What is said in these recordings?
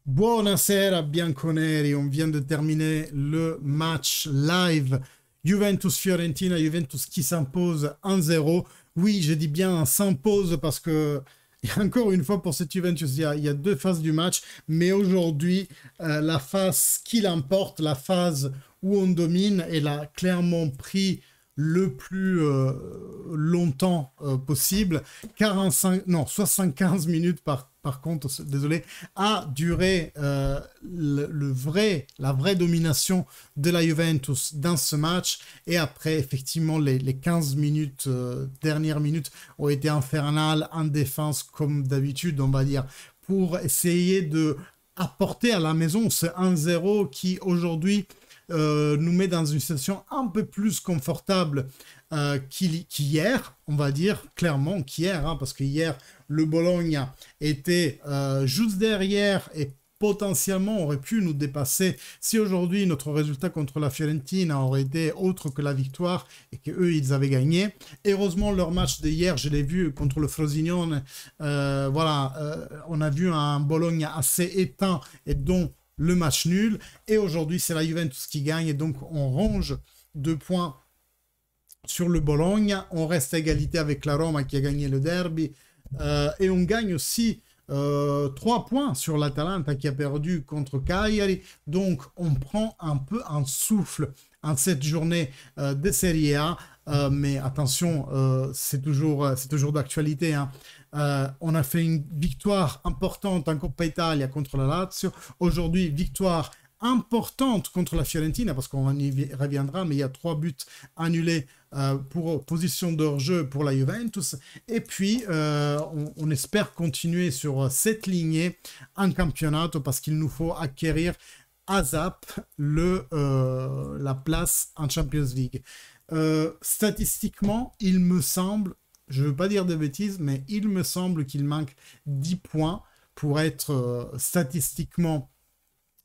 Buonasera bianconeri, on vient de terminer le match live Juventus-Fiorentina, Juventus qui s'impose 1-0. Oui, je dis bien s'impose parce que encore une fois pour cette Juventus, il y a deux phases du match, mais aujourd'hui, la phase qui l'emporte, la phase où on domine, elle a clairement pris le plus longtemps possible. 75 minutes par contre, désolé, a duré la vraie domination de la Juventus dans ce match. Et après, effectivement, les 15 minutes, dernières minutes ont été infernales en défense, comme d'habitude, on va dire, pour essayer de apporter à la maison ce 1-0 qui, aujourd'hui, nous met dans une situation un peu plus confortable qu'hier, on va dire, clairement qu'hier, hein, parce que hier, le Bologne était juste derrière et potentiellement aurait pu nous dépasser si aujourd'hui notre résultat contre la Fiorentina aurait été autre que la victoire et qu'eux ils avaient gagné. Heureusement leur match d'hier, je l'ai vu contre le Frosinone, on a vu un Bologne assez éteint et dont le match nul, et aujourd'hui c'est la Juventus qui gagne, et donc on range 2 points sur le Bologne, on reste à égalité avec la Roma qui a gagné le derby, et on gagne aussi 3 points sur l'Atalanta qui a perdu contre Cagliari, donc on prend un peu un souffle en cette journée de Serie A, mais attention, c'est toujours d'actualité, hein. On a fait une victoire importante en Coppa Italia contre la Lazio. Aujourd'hui, victoire importante contre la Fiorentina, parce qu'on y reviendra, mais il y a 3 buts annulés pour position de hors-jeu pour la Juventus. Et puis, on espère continuer sur cette lignée en championnat, parce qu'il nous faut acquérir ASAP la place en Champions League. Statistiquement, il me semble, je ne veux pas dire de bêtises, mais il me semble qu'il manque 10 points pour être statistiquement,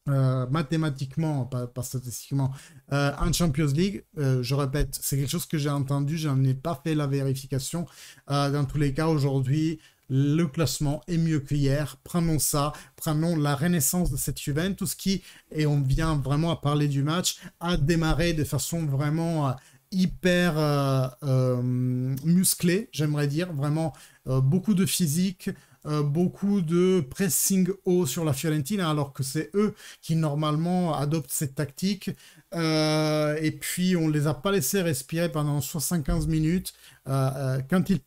mathématiquement, pas statistiquement, en Champions League. Je répète, c'est quelque chose que j'ai entendu, je n'en ai pas fait la vérification. Dans tous les cas, aujourd'hui, le classement est mieux qu'hier. Prenons ça, prenons la renaissance de cette Juventus qui, et on vient vraiment à parler du match, a démarré de façon vraiment hyper musclé, j'aimerais dire, vraiment beaucoup de physique, beaucoup de pressing haut sur la Fiorentina, alors que c'est eux qui normalement adoptent cette tactique, et puis on les a pas laissés respirer pendant 75 minutes. Quand ils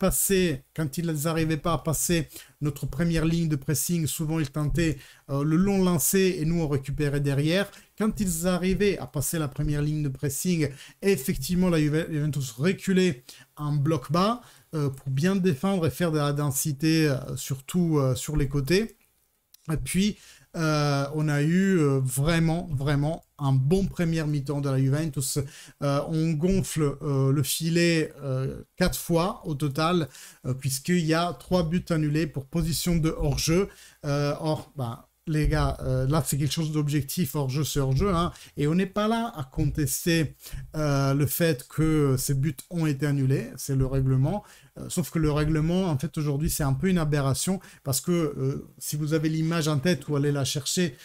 n'arrivaient pas à passer notre première ligne de pressing, souvent ils tentaient le long lancé et nous on récupérait derrière. Quand ils arrivaient à passer la première ligne de pressing, effectivement la Juventus reculait en bloc bas pour bien défendre et faire de la densité, surtout sur les côtés. Et puis on a eu vraiment un bon première mi-temps de la Juventus. On gonfle le filet 4 fois au total, puisqu'il y a 3 buts annulés pour position de hors-jeu. Les gars, là c'est quelque chose d'objectif, hors-jeu c'est hors-jeu, hein, et on n'est pas là à contester le fait que ces buts ont été annulés, c'est le règlement, sauf que le règlement, en fait, aujourd'hui, c'est un peu une aberration, parce que si vous avez l'image en tête, ou allez la chercher,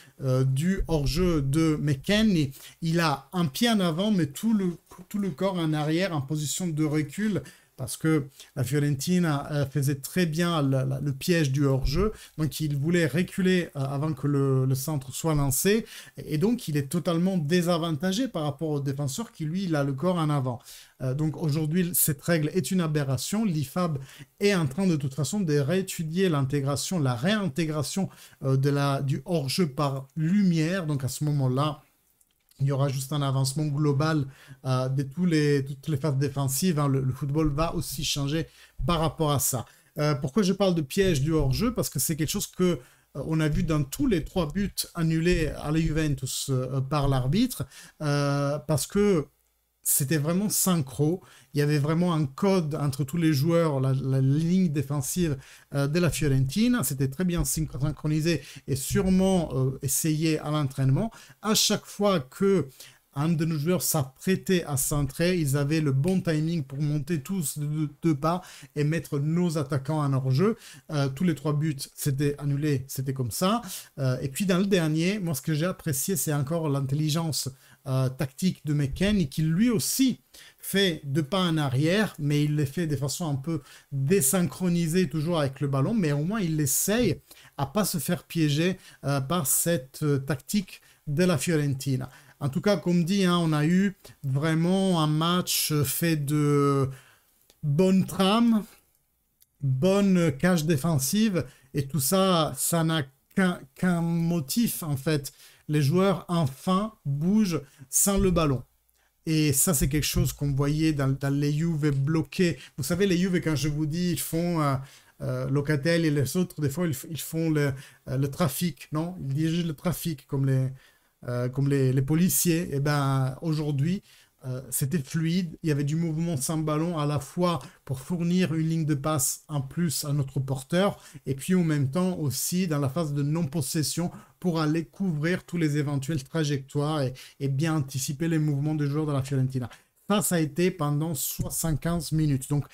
du hors-jeu de McKennie, il a un pied en avant, mais tout le corps en arrière, en position de recul, parce que la Fiorentina faisait très bien le piège du hors-jeu, donc il voulait reculer avant que le centre soit lancé, et donc il est totalement désavantagé par rapport au défenseur qui, lui, il a le corps en avant. Donc aujourd'hui, cette règle est une aberration. L'IFAB est en train de toute façon de réétudier l'intégration, la réintégration du hors-jeu par lumière, donc à ce moment-là, il y aura juste un avancement global de toutes les phases défensives, hein. Le football va aussi changer par rapport à ça. Pourquoi je parle de piège du hors-jeu? Parce que c'est quelque chose que on a vu dans tous les 3 buts annulés à la Juventus par l'arbitre, parce que c'était vraiment synchro. Il y avait vraiment un code entre tous les joueurs, la ligne défensive de la Fiorentina. C'était très bien synchronisé et sûrement essayé à l'entraînement. À chaque fois que un de nos joueurs s'apprêtait à centrer, ils avaient le bon timing pour monter tous de 2 pas et mettre nos attaquants en hors-jeu. Tous les 3 buts, c'était annulé, c'était comme ça. Et puis dans le dernier, moi ce que j'ai apprécié, c'est encore l'intelligence tactique de McKennie, qui lui aussi fait 2 pas en arrière, mais il les fait de façon un peu désynchronisée, toujours avec le ballon, mais au moins il essaye à pas se faire piéger par cette tactique de la Fiorentina. En tout cas, comme dit, hein, on a eu vraiment un match fait de bonnes trames, bonne cage défensive, et tout ça, ça n'a qu'un motif en fait. Les joueurs enfin bougent sans le ballon. Et ça, c'est quelque chose qu'on voyait dans les Juve bloqués. Vous savez, les Juve, quand je vous dis, ils font Locatelli et les autres, des fois, ils font le trafic, non? Ils dirigent le trafic comme les policiers. Et ben aujourd'hui, c'était fluide. Il y avait du mouvement sans ballon à la fois pour fournir une ligne de passe en plus à notre porteur et puis en même temps aussi dans la phase de non-possession pour aller couvrir tous les éventuelles trajectoires et bien anticiper les mouvements des joueurs de la Fiorentina. Ça a été pendant 75 minutes. Donc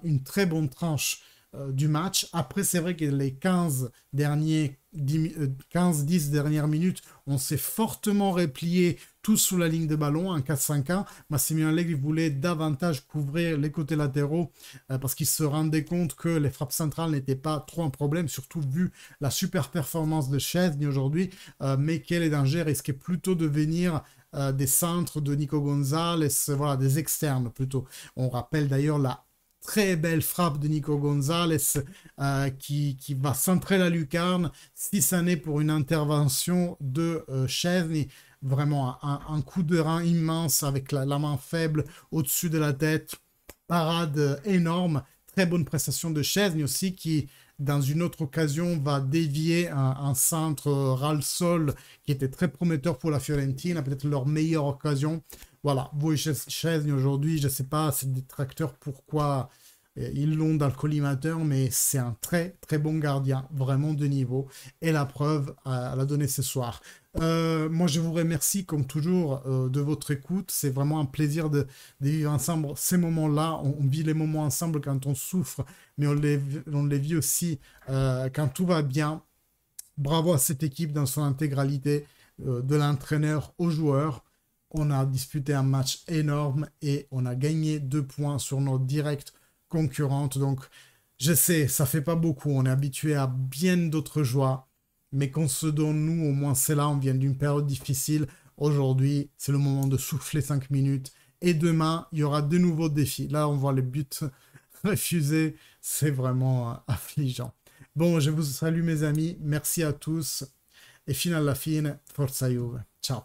une très bonne tranche du match. Après, c'est vrai que les 15-10 dernières minutes, on s'est fortement replié tous sous la ligne de ballon en 4-5-1. Massimiliano Allegri voulait davantage couvrir les côtés latéraux parce qu'il se rendait compte que les frappes centrales n'étaient pas trop un problème, surtout vu la super performance de Szczesny aujourd'hui, mais que les dangers risquaient plutôt de venir des centres de Nico Gonzalez, voilà, des externes plutôt. On rappelle d'ailleurs la très belle frappe de Nico Gonzalez qui va centrer la lucarne, si ça n'est pour une intervention de Szczesny. Vraiment un coup de rein immense avec la main faible au-dessus de la tête. Parade énorme. Très bonne prestation de Szczesny aussi qui, dans une autre occasion, va dévier un centre ras le sol qui était très prometteur pour la Fiorentina, peut-être leur meilleure occasion. Voilà, vous et Szczesny aujourd'hui, je ne sais pas, c'est des détracteurs pourquoi ils l'ont dans le collimateur, mais c'est un très très bon gardien, vraiment de niveau. Et la preuve, elle a donné ce soir. Moi, je vous remercie comme toujours de votre écoute. C'est vraiment un plaisir de vivre ensemble ces moments-là. On vit les moments ensemble quand on souffre, mais on les vit aussi quand tout va bien. Bravo à cette équipe dans son intégralité, de l'entraîneur aux joueurs. On a disputé un match énorme et on a gagné 2 points sur notre direct concurrente. Donc, je sais, ça fait pas beaucoup. On est habitué à bien d'autres joies. Mais qu'on se donne, nous, au moins c'est là, on vient d'une période difficile. Aujourd'hui, c'est le moment de souffler 5 minutes. Et demain, il y aura de nouveaux défis. Là, on voit les buts refusés. C'est vraiment affligeant. Bon, je vous salue mes amis. Merci à tous. Et fino alla fine, forza Juve. Ciao.